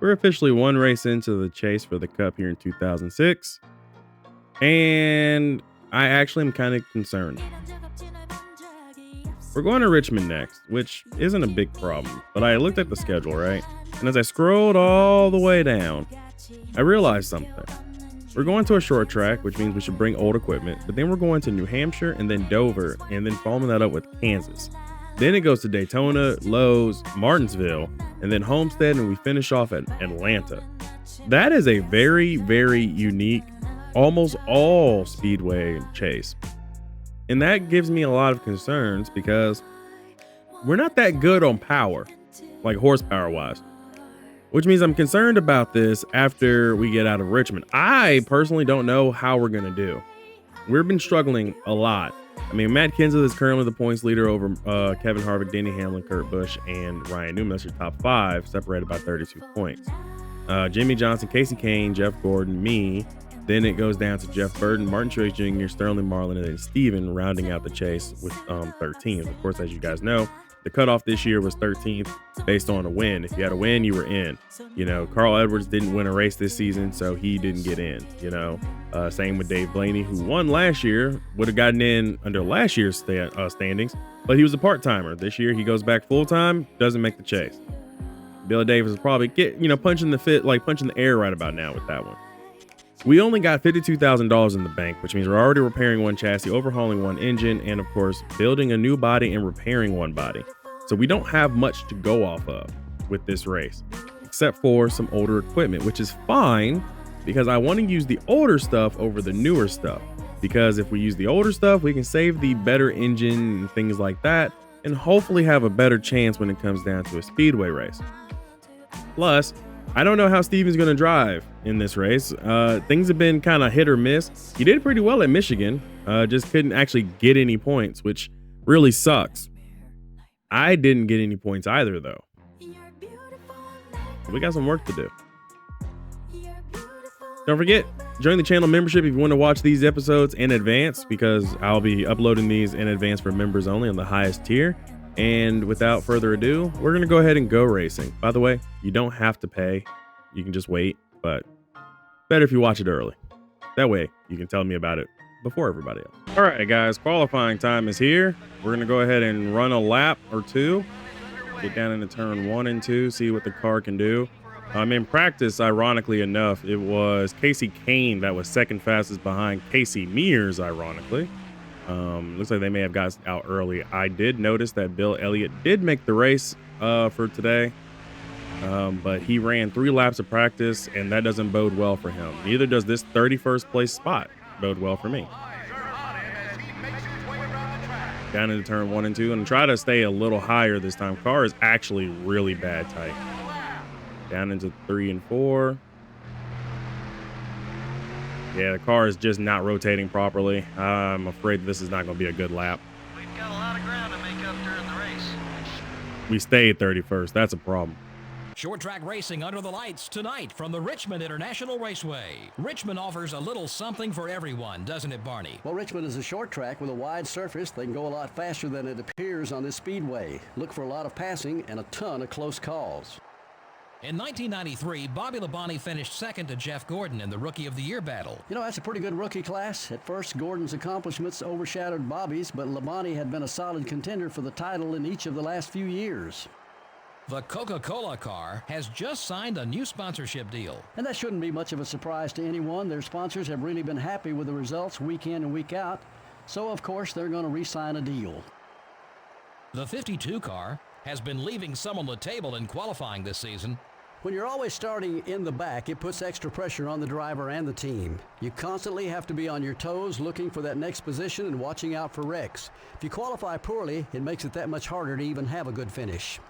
We're officially one race into the chase for the Cup here in 2006, and I actually am kind of concerned. We're going to Richmond next, which isn't a big problem, but I looked at the schedule, right? And as I scrolled all the way down, I realized something. We're going to a short track, which means we should bring old equipment, but then we're going to New Hampshire and then Dover, and then following that up with Kansas. Then it goes to Daytona, Lowe's, Martinsville, and then Homestead, and we finish off at Atlanta. That is a very, very unique, almost all speedway chase. And that gives me a lot of concerns because we're not that good on power, like horsepower wise, which means I'm concerned about this after we get out of Richmond. I personally don't know how we're going to do. We've been struggling a lot. I mean, Matt Kenseth is currently the points leader over Kevin Harvick, Denny Hamlin, Kurt Busch, and Ryan Newman. That's your top five, separated by 32 points. Jimmy Johnson, Casey Kane, Jeff Gordon, me. Then it goes down to Jeff Burton, Martin Truex Jr., Sterling Marlin, and then Steven rounding out the chase with 13th. Of course, as you guys know, the cutoff this year was 13th based on a win. If you had a win, you were in. You know, Carl Edwards didn't win a race this season, so he didn't get in. You know, same with Dave Blaney, who won last year, would have gotten in under last year's standings, but he was a part-timer. This year, he goes back full-time, doesn't make the chase. Bill Davis is probably punching the air right about now with that one. We only got $52,000 in the bank, which means we're already repairing one chassis, overhauling one engine, and of course, building a new body and repairing one body. So we don't have much to go off of with this race, except for some older equipment, which is fine because I want to use the older stuff over the newer stuff. Because if we use the older stuff, we can save the better engine and things like that, and hopefully have a better chance when it comes down to a speedway race. Plus, I don't know how Steven's going to drive in this race. Things have been kind of hit or miss. He did pretty well at Michigan, just couldn't actually get any points, which really sucks. I didn't get any points either, though. We got some work to do. Don't forget, join the channel membership if you want to watch these episodes in advance, because I'll be uploading these in advance for members only on the highest tier. And without further ado, we're going to go ahead and go racing. By the way, you don't have to pay. You can just wait, but better if you watch it early. That way you can tell me about it before everybody else. All right, guys, qualifying time is here. We're going to go ahead and run a lap or two. Get down into turn 1 and 2, see what the car can do. In practice, ironically enough, it was Casey Kane that was second fastest behind Casey Mears, ironically. Looks like they may have got out early. I did notice that Bill Elliott did make the race for today, but he ran 3 laps of practice, and that doesn't bode well for him. Neither does this 31st place spot bode well for me. Down into turn 1 and 2, and try to stay a little higher this time. Car is actually really bad tight. Down into 3 and 4. Yeah, the car is just not rotating properly. I'm afraid this is not going to be a good lap. We've got a lot of ground to make up during the race. We stayed 31st. That's a problem. Short track racing under the lights tonight from the Richmond International Raceway. Richmond offers a little something for everyone, doesn't it, Barney? Well, Richmond is a short track with a wide surface. They can go a lot faster than it appears on this speedway. Look for a lot of passing and a ton of close calls. In 1993, Bobby Labonte finished second to Jeff Gordon in the Rookie of the Year battle. You know, that's a pretty good rookie class. At first, Gordon's accomplishments overshadowed Bobby's, but Labonte had been a solid contender for the title in each of the last few years. The Coca-Cola car has just signed a new sponsorship deal. And that shouldn't be much of a surprise to anyone. Their sponsors have really been happy with the results week in and week out. So, of course, they're going to re-sign a deal. The 52 car has been leaving some on the table in qualifying this season. When you're always starting in the back, it puts extra pressure on the driver and the team. You constantly have to be on your toes, looking for that next position and watching out for wrecks. If you qualify poorly, it makes it that much harder to even have a good finish.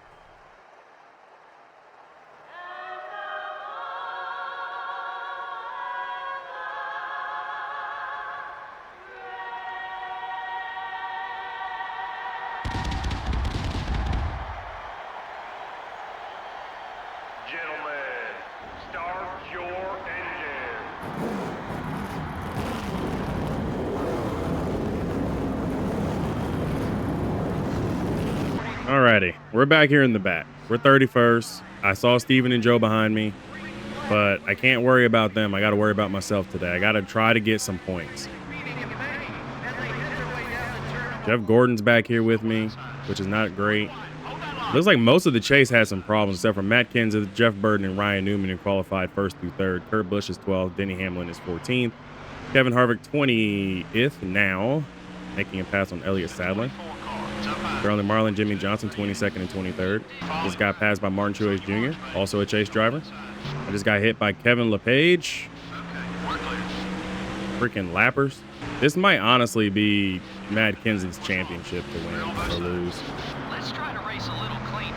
Gentlemen, start your engine. Alrighty, we're back here in the back. We're 31st. I saw Steven and Joe behind me, but I can't worry about them. I got to worry about myself today. I got to try to get some points. Jeff Gordon's back here with me, which is not great. Looks like most of the chase has some problems, except for Matt Kenseth, Jeff Burton, and Ryan Newman, who qualified first through third. Kurt Busch is 12th. Denny Hamlin is 14th. Kevin Harvick 20th now, making a pass on Elliott Sadler. Charlie Marlin, Jimmy Johnson 22nd and 23rd. Just got passed by Martin Truex Jr., also a chase driver. I just got hit by Kevin LePage. Freaking lappers. This might honestly be Matt Kenseth's championship to win or lose. Let's try to race a little cleaner.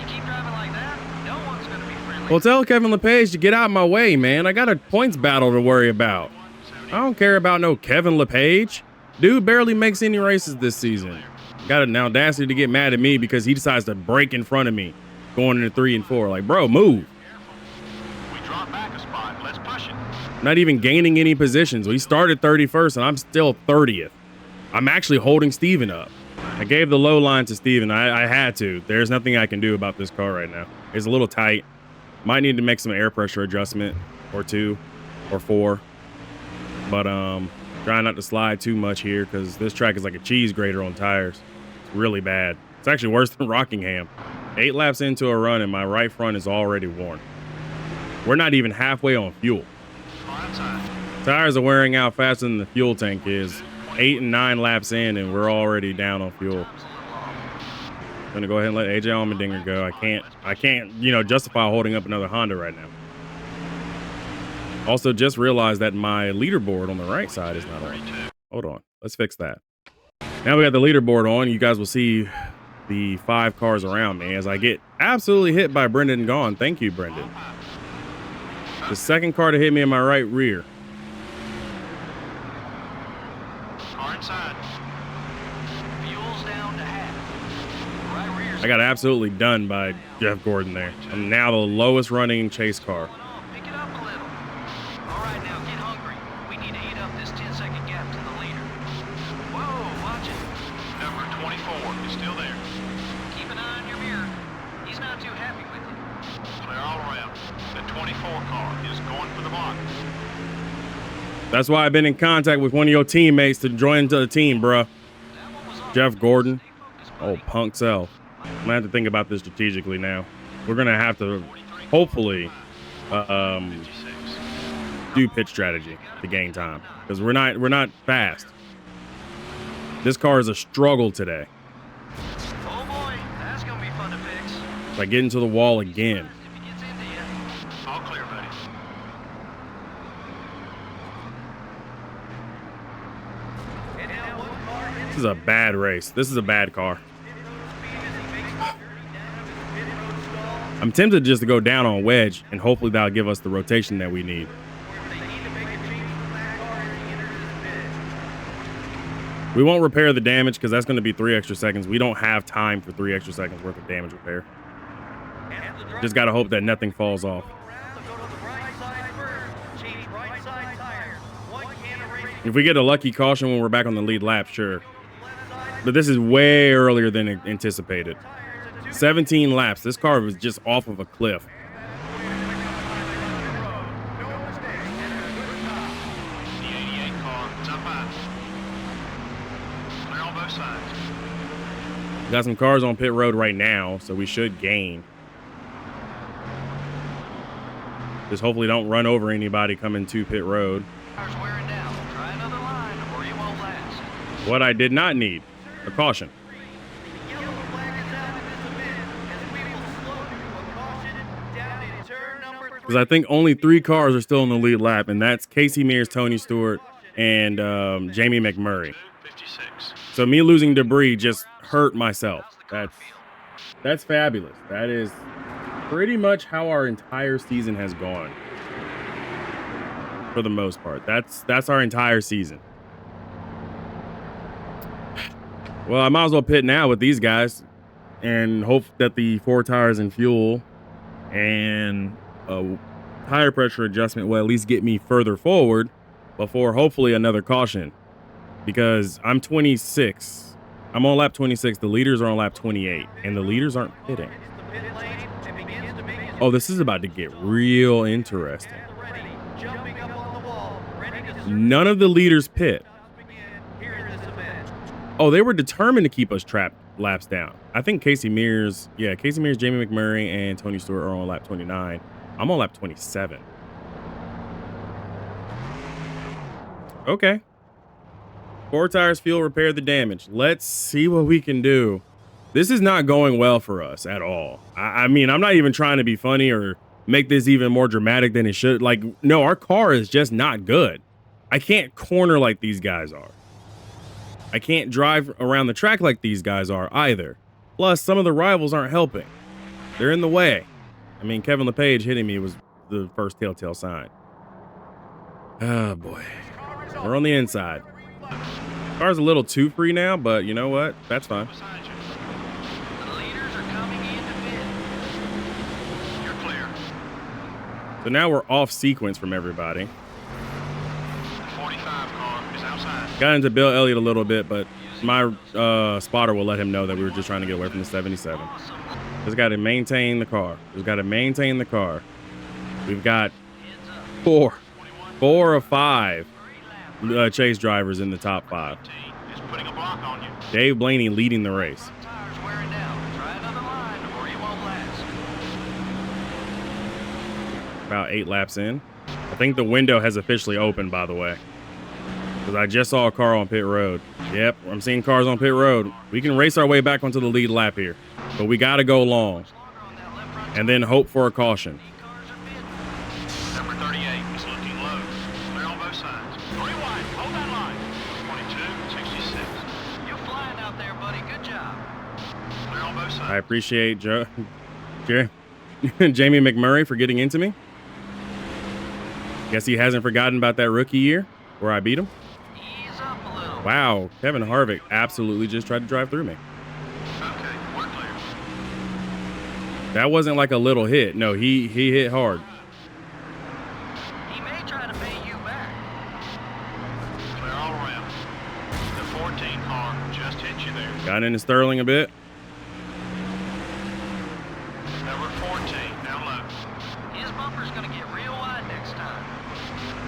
You keep driving like that, no one's going to be friendly. Well, tell Kevin LePage to get out of my way, man. I got a points battle to worry about. I don't care about no Kevin LePage. Dude barely makes any races this season. Got an audacity to get mad at me because he decides to break in front of me going into 3 and 4. Like, bro, move. We drop back a spot. Let's push it. Not even gaining any positions. We started 31st and I'm still 30th. I'm actually holding Steven up. I gave the low line to Steven. I had to. There's nothing I can do about this car right now. It's a little tight. Might need to make some air pressure adjustment or 2 or 4. But trying not to slide too much here because this track is like a cheese grater on tires. It's really bad. It's actually worse than Rockingham. 8 laps into a run and my right front is already worn. We're not even halfway on fuel. Tires are wearing out faster than the fuel tank is. 8 and 9 laps in and we're already down on fuel. I'm gonna go ahead and let AJ Allmendinger go. I can't, justify holding up another Honda right now. Also, just realized that my leaderboard on the right side is not on. Hold on. Let's fix that. Now we got the leaderboard on. You guys will see the 5 cars around me as I get absolutely hit by Brendan Gaughan. Thank you, Brendan. The second car to hit me in my right rear. Car inside. Fuel's down to half. Right rear's I got absolutely done by Jeff Gordon there. I'm now the lowest running chase car. Pick it up a little. All right, now get hungry. We need to eat up this 10-second gap to the leader. Whoa, watch it. Number 24 is still there. Keep an eye on your mirror. He's not too happy with you. Clear all around. The 24 car is going for the block. That's why I've been in contact with one of your teammates to join the team, bruh. Jeff Gordon. Oh, punk self. I'm gonna have to think about this strategically now. We're gonna have to hopefully do pit strategy to gain time because we're not fast. This car is a struggle today. Oh boy, that's gonna be fun to fix. If I get into the wall again. If he gets into you. All clear, buddy. This is a bad race. This is a bad car. I'm tempted just to go down on wedge and hopefully that'll give us the rotation that we need. We won't repair the damage because that's going to be 3 extra seconds. We don't have time for 3 extra seconds worth of damage repair. Just got to hope that nothing falls off. If we get a lucky caution when we're back on the lead lap, sure. But this is way earlier than anticipated. 17 laps. This car was just off of a cliff. The 88 car, it's up high. Clear on both sides. Got some cars on pit road right now, so we should gain. Just hopefully don't run over anybody coming to pit road. Car's wearing down. Try another line or you won't last. What I did not need, a caution. Because I think only 3 cars are still in the lead lap, and that's Casey Mears, Tony Stewart, and Jamie McMurray. 56. So me losing debris just hurt myself. That's fabulous. That is pretty much how our entire season has gone. For the most part. That's our entire season. Well, I might as well pit now with these guys and hope that the 4 tires and fuel and tire pressure adjustment will at least get me further forward before hopefully another caution, because I'm 26. I'm on lap 26. The leaders are on lap 28 and the leaders aren't pitting. Oh, this is about to get real interesting. Ready. Jumping up on the wall. Ready to None of the leaders pit. begin. Here in this event. Oh, they were determined to keep us trapped laps down. I think Casey Mears, Jamie McMurray, and Tony Stewart are on lap 29. I'm on lap 27. Okay. 4 tires, fuel, repair the damage. Let's see what we can do. This is not going well for us at all. I mean, I'm not even trying to be funny or make this even more dramatic than it should. Like, no, our car is just not good. I can't corner like these guys are. I can't drive around the track like these guys are either. Plus, some of the rivals aren't helping. They're in the way. I mean, Kevin LePage hitting me was the first telltale sign. Oh, boy. We're on the inside. Car's a little too free now, but you know what? That's fine. The leaders are coming into pit. You're clear. So now we're off sequence from everybody. The 45 car is outside. Got into Bill Elliott a little bit, but my spotter will let him know that we were just trying to get away from the 77. Awesome. Just got to maintain the car. Just got to maintain the car. We've got Heads up. 4 of 5 chase drivers in the top 5. Is putting a block on you. Dave Blaney leading the race. Tires wearing down. Try another line or you won't last. About 8 laps in. I think the window has officially opened, by the way. Because I just saw a car on pit road. Yep, I'm seeing cars on pit road. We can race our way back onto the lead lap here. But we got to go long. And then hope for a caution. Number 38 is looking low. Clear on both sides. 3 wide. Hold that line. 22, 66. You're flying out there, buddy. Good job. Clear on both sides. I appreciate Jamie McMurray for getting into me. Guess he hasn't forgotten about that rookie year where I beat him. Ease up a little. Wow, Kevin Harvick absolutely just tried to drive through me. Okay, we're clear. That wasn't like a little hit. No, he hit hard. He may try to pay you back. Clear all around. The 14 car just hit you there. Got into Sterling a bit. Number 14, now low. His bumper's gonna get real wide next time.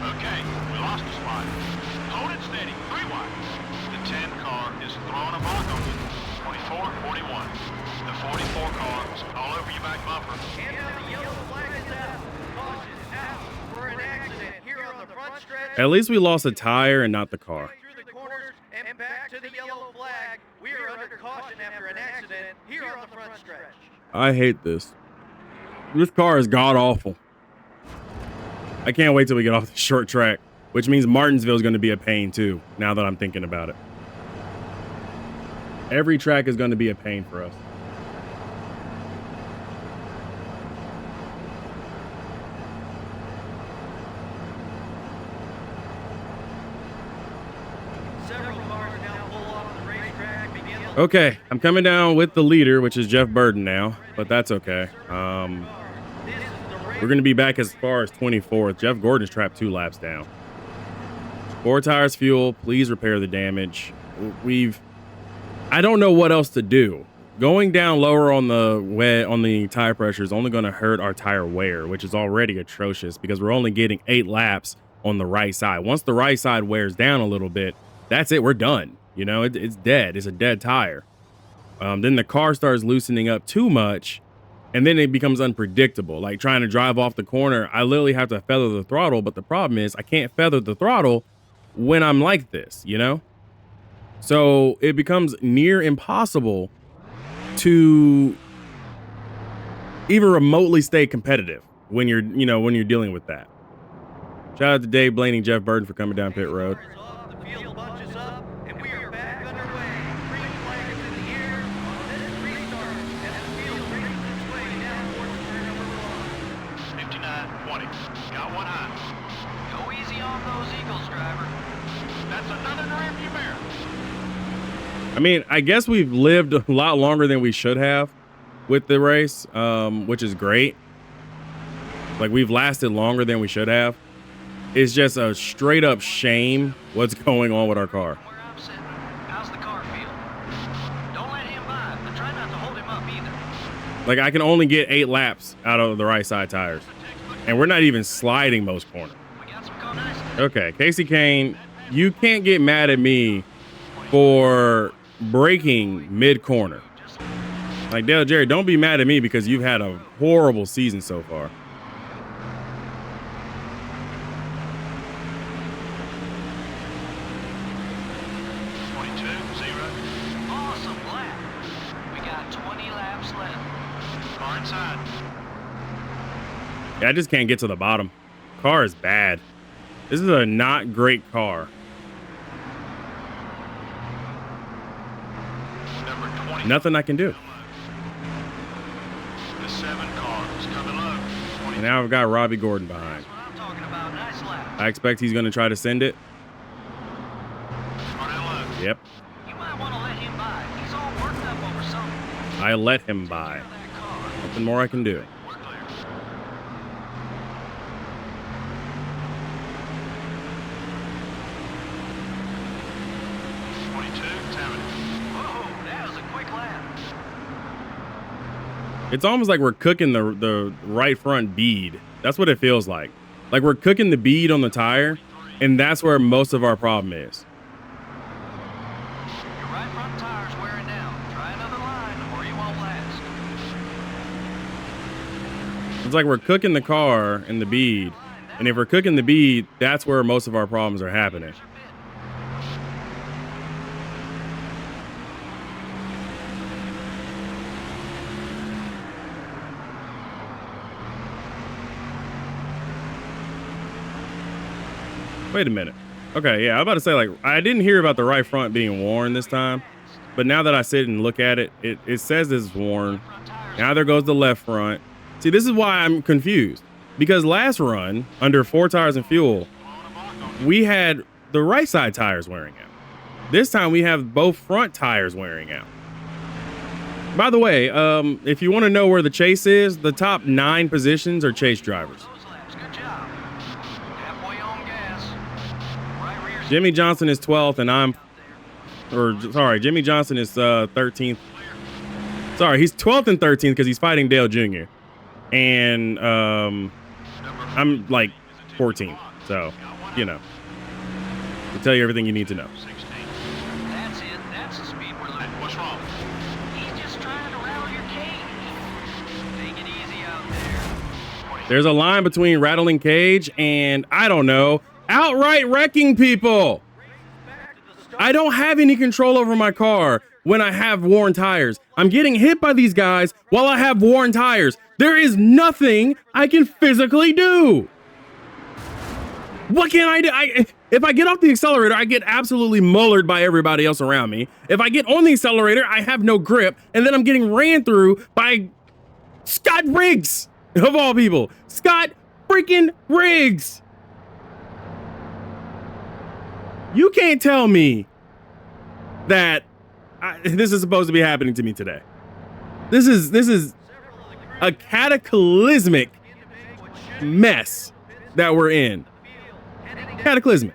Okay, we lost a spot. Hold it steady, 3 wide. The 10 car is throwing a block on you. 24, 41. The 44 car is all over your back bumper. And the yellow flag is out. Caution out for an accident here on the front stretch. At least we lost a tire and not the car. Through the corners and back to the yellow flag. We are under caution after an accident here on the front stretch. I hate this. This car is god awful. I can't wait till we get off the short track, which means Martinsville is going to be a pain too, now that I'm thinking about it. Every track is going to be a pain for us. Several cars now pull off the racetrack. Begin the Okay, I'm coming down with the leader, which is Jeff Burden now, but that's okay. We're going to be back as far as 24th. Jeff Gordon's trapped 2 laps down. 4 tires, fuel. Please repair the damage. I don't know what else to do. Going down lower on the tire pressure is only going to hurt our tire wear, which is already atrocious because we're only getting 8 laps on the right side. Once the right side wears down a little bit, that's it. We're done. You know, it's dead. It's a dead tire. Then the car starts loosening up too much, and then it becomes unpredictable. Like trying to drive off the corner, I literally have to feather the throttle, but the problem is I can't feather the throttle when I'm like this, you know? So it becomes near impossible to even remotely stay competitive when you're dealing with that. Shout out to Dave Blaney, Jeff Burden for coming down pit road. The field bunches up, and we are back underway. Green flag is in the air. This is restart, and the field races its way down towards turn number 1. 59-20. Got one high. Go easy on those Eagles, driver. That's another rearview mirror. I mean, I guess we've lived a lot longer than we should have with the race, which is great. Like we've lasted longer than we should have. It's just a straight up shame what's going on with our car. Where I'm sitting, how's the car feel? Don't let him by, but try not to hold him up either. Like, I can only get 8 laps out of the right side tires. And we're not even sliding most corners. We got some nice. Okay, Casey Kane, you can't get mad at me for braking mid-corner. Like, Dale Jerry, don't be mad at me because you've had a horrible season so far. Awesome lap. We got 20 laps left. Car inside. Yeah, I just can't get to the bottom. Car is bad. This is a not great car. Number 20. Nothing I can do. The 7 car is coming up. And now I've got Robbie Gordon behind. That's what I'm talking about. Nice lap. I expect he's going to try to send it. Front and left. Yep. You might want to let him by. He's all worked up over something. I let him by. That car. Nothing more I can do. We're clear. Whoa, that was a quick lap. It's almost like we're cooking the right front bead. That's what it feels like. Like we're cooking the bead on the tire, and that's where most of our problem is. Your right front tire's wearing down. Try another line or you won't last. It's like we're cooking the car and the bead, and if we're cooking the bead, that's where most of our problems are happening. Wait a minute. Okay, yeah, I'm about to say, like, I didn't hear about the right front being worn this time, but now that I sit and look at it, it says it's worn. Now there goes the left front. See, this is why I'm confused. Because last run, under 4 tires and fuel, we had the right side tires wearing out. This time we have both front tires wearing out. By the way, if you want to know where the chase is, the top 9 positions are chase drivers. Those laps. Good job. Halfway on gas. Right rear. Jimmy Johnson is 12th and sorry, Jimmy Johnson is 13th. Sorry, he's 12th and 13th because he's fighting Dale Jr. And I'm like 14th. So, you know, to tell you everything you need to know. 16. That's it. That's the speed we're looking for. What's wrong? He's just trying to rattle your cage. Take it easy out there. There's a line between rattling cage and, I don't know, outright wrecking people. I don't have any control over my car when I have worn tires. I'm getting hit by these guys while I have worn tires. There is nothing I can physically do. What can I do? If I get off the accelerator, I get absolutely mullered by everybody else around me. If I get on the accelerator, I have no grip, and then I'm getting ran through by Scott Riggs, of all people. Scott freaking Riggs. You can't tell me that this is supposed to be happening to me today. This is a cataclysmic mess that we're in. Cataclysmic.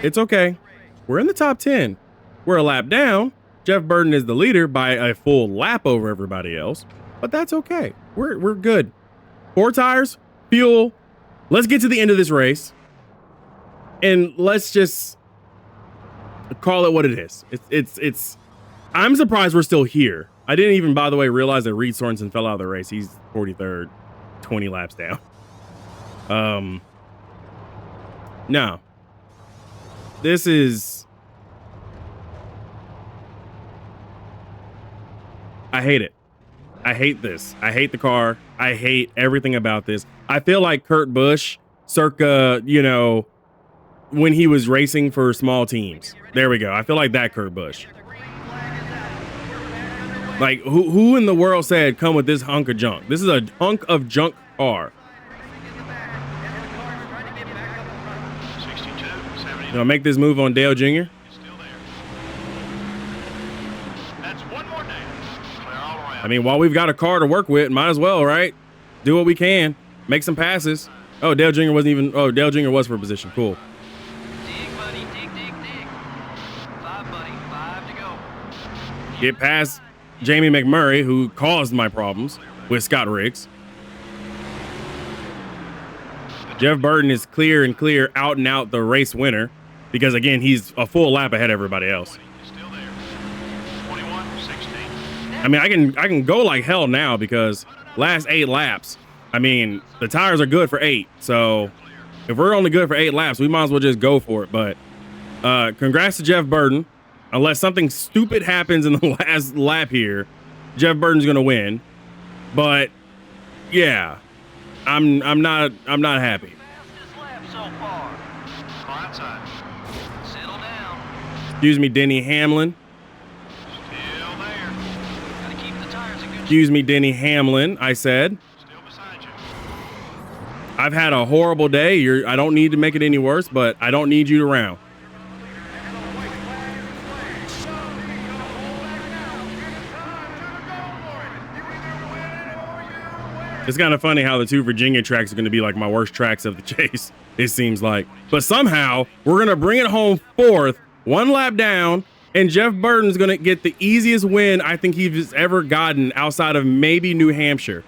It's okay. We're in the top 10. We're a lap down. Jeff Burton is the leader by a full lap over everybody else, but that's okay. We're good. 4 tires, fuel. Let's get to the end of this race, and let's just call it what it is. It's. I'm surprised we're still here. I didn't even, by the way, realize that Reed Sorensen fell out of the race. He's 43rd, 20 laps down. No. This is. I hate it. I hate this. I hate the car. I hate everything about this. I feel like Kurt Busch circa, you know, when he was racing for small teams. There we go. I feel like that Kurt Busch. Like, who in the world said, come with this hunk of junk? This is a hunk of junk car. 62, 70. You know, make this move on Dale Jr. Still there. That's one more down. Clear all around. I mean, while we've got a car to work with, might as well, right? Do what we can. Make some passes. Oh, Dale Jr. wasn't even. Oh, Dale Jr. was for position. Cool. Dig, buddy. Dig, dig, dig. 5, buddy. 5 to go. get past Jamie McMurray, who caused my problems with Scott Riggs. Jeff Burton is clear out and out the race winner because, again, he's a full lap ahead of everybody else. Still there. 21-16. I mean, I can go like hell now because last 8 laps, I mean, the tires are good for 8. So if we're only good for 8 laps, we might as well just go for it. But congrats to Jeff Burton. Unless something stupid happens in the last lap here, Jeff Burton's going to win. But yeah, I'm not happy. Fastest lap so far. Outside. Settle down. Excuse me, Denny Hamlin. Still there. Gotta keep the tires in good shape. Excuse me, Denny Hamlin, I said. Still beside you. I've had a horrible day. I don't need to make it any worse, but I don't need you around. It's kind of funny how the 2 Virginia tracks are going to be like my worst tracks of the chase, it seems like. But somehow, we're going to bring it home 4th, 1 lap down, and Jeff Burton's going to get the easiest win I think he's ever gotten outside of maybe New Hampshire.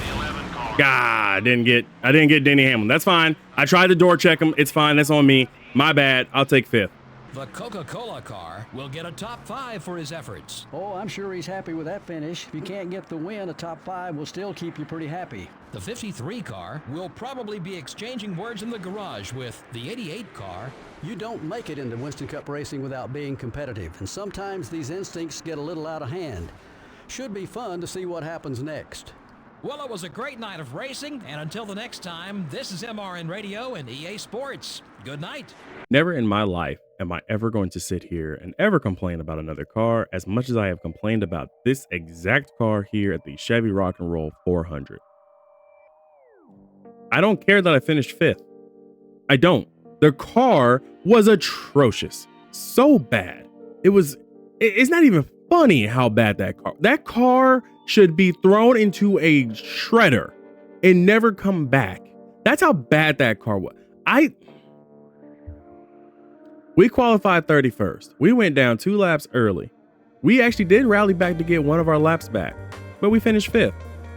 The 11 car. God, I didn't get Denny Hamlin. That's fine. I tried to door check him. It's fine. That's on me. My bad. I'll take 5th. The Coca-Cola car will get a top 5 for his efforts. Oh, I'm sure he's happy with that finish. If you can't get the win, a top 5 will still keep you pretty happy. The 53 car will probably be exchanging words in the garage with the 88 car. You don't make it into Winston Cup racing without being competitive, and sometimes these instincts get a little out of hand. Should be fun to see what happens next. Well, it was a great night of racing, and until the next time, this is MRN Radio and EA Sports. Good night. Never in my life am I ever going to sit here and ever complain about another car as much as I have complained about this exact car here at the Chevy Rock and Roll 400. I don't care that I finished 5th. I don't. The car was atrocious. So bad. It's not even funny how bad that car should be thrown into a shredder and never come back. That's how bad that car was. We qualified 31st. We went down 2 laps early. We actually did rally back to get one of our laps back, but we finished 5th.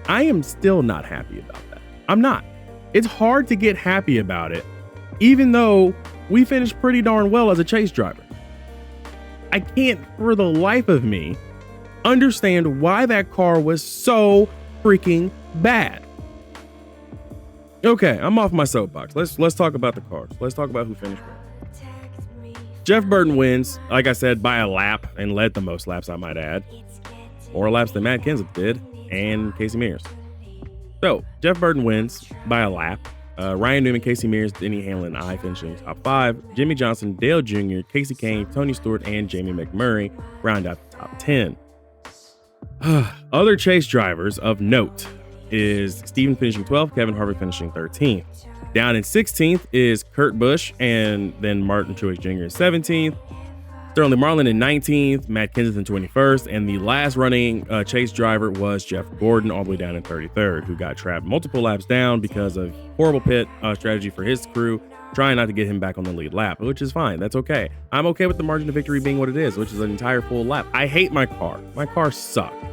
I am still not happy about that. I'm not. It's hard to get happy about it, even though we finished pretty darn well as a chase driver. I can't for the life of me understand why that car was so freaking bad. Okay, I'm off my soapbox. Let's talk about the cars. Let's talk about who finished first. Jeff Burton wins, like I said, by a lap and led the most laps, I might add. More laps than Matt Kenseth did and Casey Mears. So, Jeff Burton wins by a lap. Ryan Newman, Casey Mears, Denny Hamlin, and I finishing top 5. Jimmy Johnson, Dale Jr., Casey Kane, Tony Stewart, and Jamie McMurray round out the top 10. Other chase drivers of note is Steven finishing 12th, Kevin Harvick finishing 13th. Down in 16th is Kurt Busch, and then Martin Truex Jr. in 17th. Sterling Marlin in 19th, Matt Kenseth in 21st, and the last running chase driver was Jeff Gordon, all the way down in 33rd, who got trapped multiple laps down because of horrible pit strategy for his crew, trying not to get him back on the lead lap, which is fine. That's okay. I'm okay with the margin of victory being what it is, which is an entire full lap. I hate my car. My car sucked.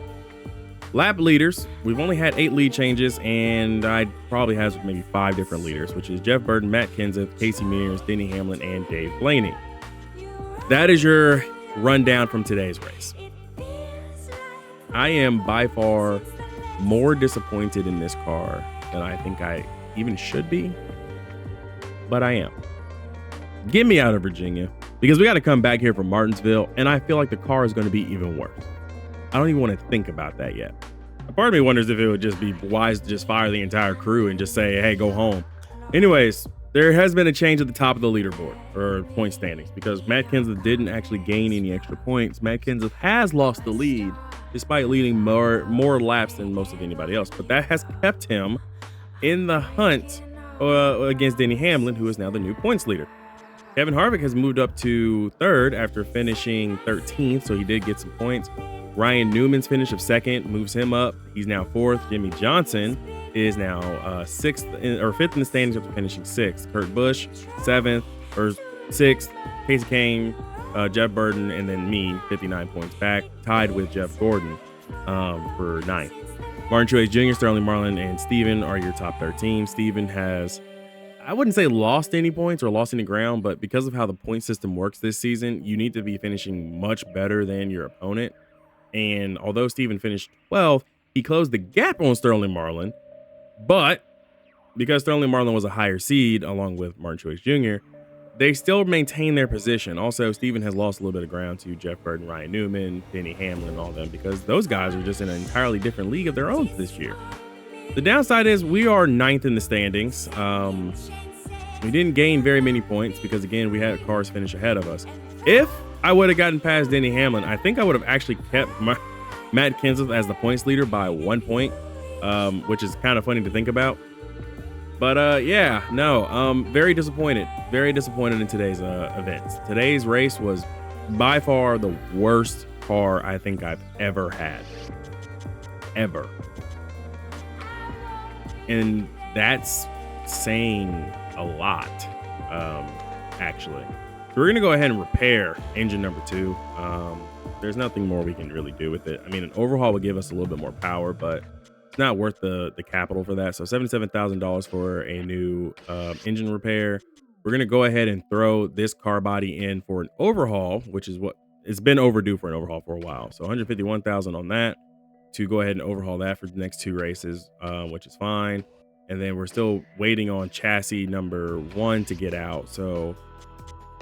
Lap leaders, we've only had 8 lead changes, and I probably have maybe 5 different leaders, which is Jeff Burton, Matt Kenseth, Casey Mears, Denny Hamlin, and Dave Blaney. That is your rundown from today's race. I am by far more disappointed in this car than I think I even should be, but I am. Get me out of Virginia, because we got to come back here from Martinsville, and I feel like the car is going to be even worse. I don't even want to think about that yet. A part of me wonders if it would just be wise to just fire the entire crew and just say, hey, go home. Anyways, there has been a change at the top of the leaderboard, or point standings, because Matt Kenseth didn't actually gain any extra points. Matt Kenseth has lost the lead, despite leading more laps than most of anybody else. But that has kept him in the hunt against Denny Hamlin, who is now the new points leader. Kevin Harvick has moved up to 3rd after finishing 13th, so he did get some points. Ryan Newman's finish of 2nd moves him up. He's now 4th. Jimmy Johnson is now 5th in the standings after finishing 6th. Kurt Busch 7th or 6th. Casey Kane Jeff Burton, and then me, 59 points back, tied with Jeff Gordon for 9th. Martin Truex Jr., Sterling Marlin, and Steven are your top 13. Steven has, I wouldn't say lost any points or lost any ground, but because of how the point system works this season, you need to be finishing much better than your opponent. And although Steven finished 12th, he closed the gap on Sterling Marlin, but because Sterling Marlin was a higher seed along with Martin Truex Jr., they still maintain their position. Also, Steven has lost a little bit of ground to Jeff Burton, Ryan Newman, Denny Hamlin, and all them, because those guys are just in an entirely different league of their own this year. The downside is we are 9th in the standings. We didn't gain very many points because, again, we had cars finish ahead of us. If I would have gotten past Denny Hamlin, I think I would have actually kept Matt Kenseth as the points leader by 1 point, which is kind of funny to think about. But very disappointed. Very disappointed in today's events. Today's race was by far the worst car I think I've ever had. Ever. And that's saying a lot, actually. So we're going to go ahead and repair engine number 2. There's nothing more we can really do with it. I mean, an overhaul would give us a little bit more power, but it's not worth the capital for that. So $77,000 for a new engine repair. We're going to go ahead and throw this car body in for an overhaul, which is what it's been overdue for an overhaul for a while. So $151,000 on that to go ahead and overhaul that for the next 2 races, which is fine. And then we're still waiting on chassis number 1 to get out. So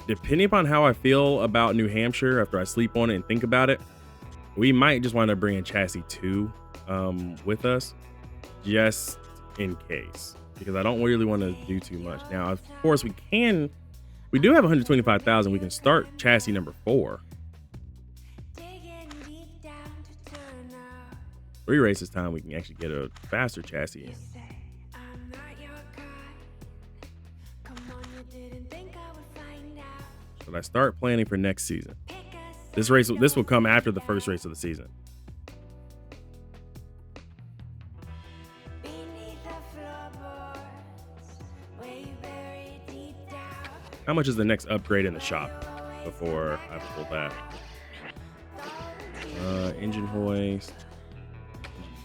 depending upon how I feel about New Hampshire after I sleep on it and think about it, we might just wind up bringing chassis 2 with us just in case, because I don't really want to do too much. Now, of course, we do have 125,000. We can start chassis number 4. 3 races time, we can actually get a faster chassis in. Should I start planning for next season? This will come after the first race of the season. How much is the next upgrade in the shop before I pull that? Engine hoist,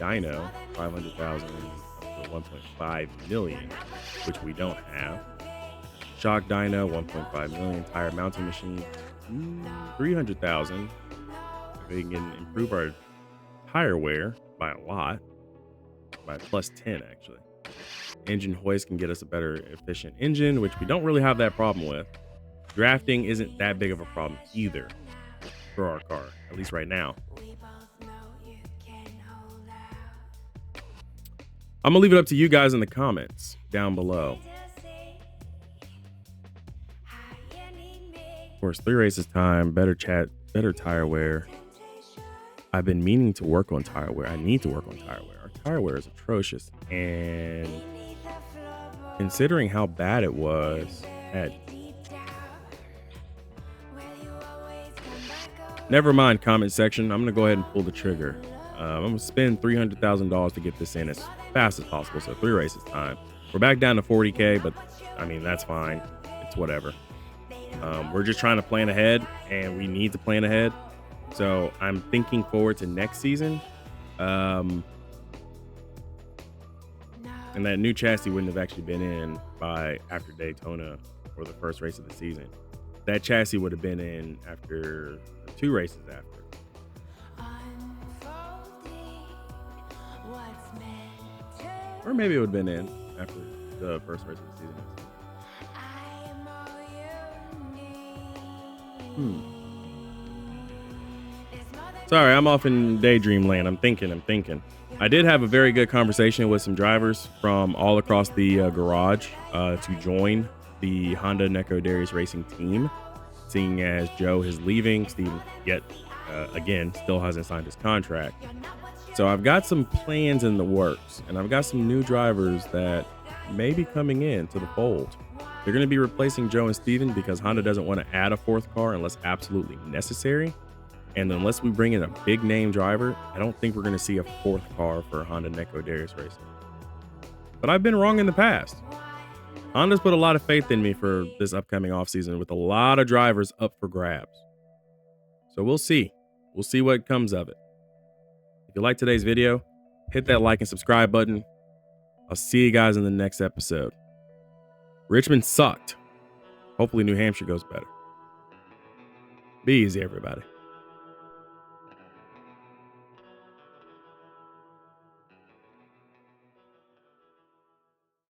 dyno, 500,000 up to 1.5 million, which we don't have. Shock dyno, 1.5 million. Tire mounting machine, 300,000. We can improve our tire wear by a lot, by plus 10 actually. Engine hoist can get us a better efficient engine, which we don't really have that problem with. Drafting isn't that big of a problem either for our car, at least right now. I'm gonna leave it up to you guys in the comments down below. Of course, 3 races time, better tire wear. I've been meaning to work on tire wear. I need to work on tire wear. Our tire wear is atrocious, and considering how bad it was at... Never mind, comment section. I'm gonna go ahead and pull the trigger. I'm gonna spend $300,000 to get this in as fast as possible. So 3 races time. We're back down to 40K, but I mean, that's fine. It's whatever. We're just trying to plan ahead, and we need to plan ahead. So I'm thinking forward to next season. And that new chassis wouldn't have actually been in by after Daytona or the first race of the season. That chassis would have been in after 2 races after. Or maybe it would have been in after the first race of the season. Sorry, I'm off in daydream land. I'm thinking. I did have a very good conversation with some drivers from all across the garage to join the Honda Neko Darius Racing team, seeing as Joe is leaving. Steve again still hasn't signed his contract. So I've got some plans in the works, and I've got some new drivers that may be coming in to the fold. They're going to be replacing Joe and Steven because Honda doesn't want to add a 4th car unless absolutely necessary. And unless we bring in a big name driver, I don't think we're going to see a 4th car for Honda Neko Darius Racing. But I've been wrong in the past. Honda's put a lot of faith in me for this upcoming offseason with a lot of drivers up for grabs. So we'll see. We'll see what comes of it. If you like today's video, hit that like and subscribe button. I'll see you guys in the next episode. Richmond sucked. Hopefully New Hampshire goes better. Be easy, everybody.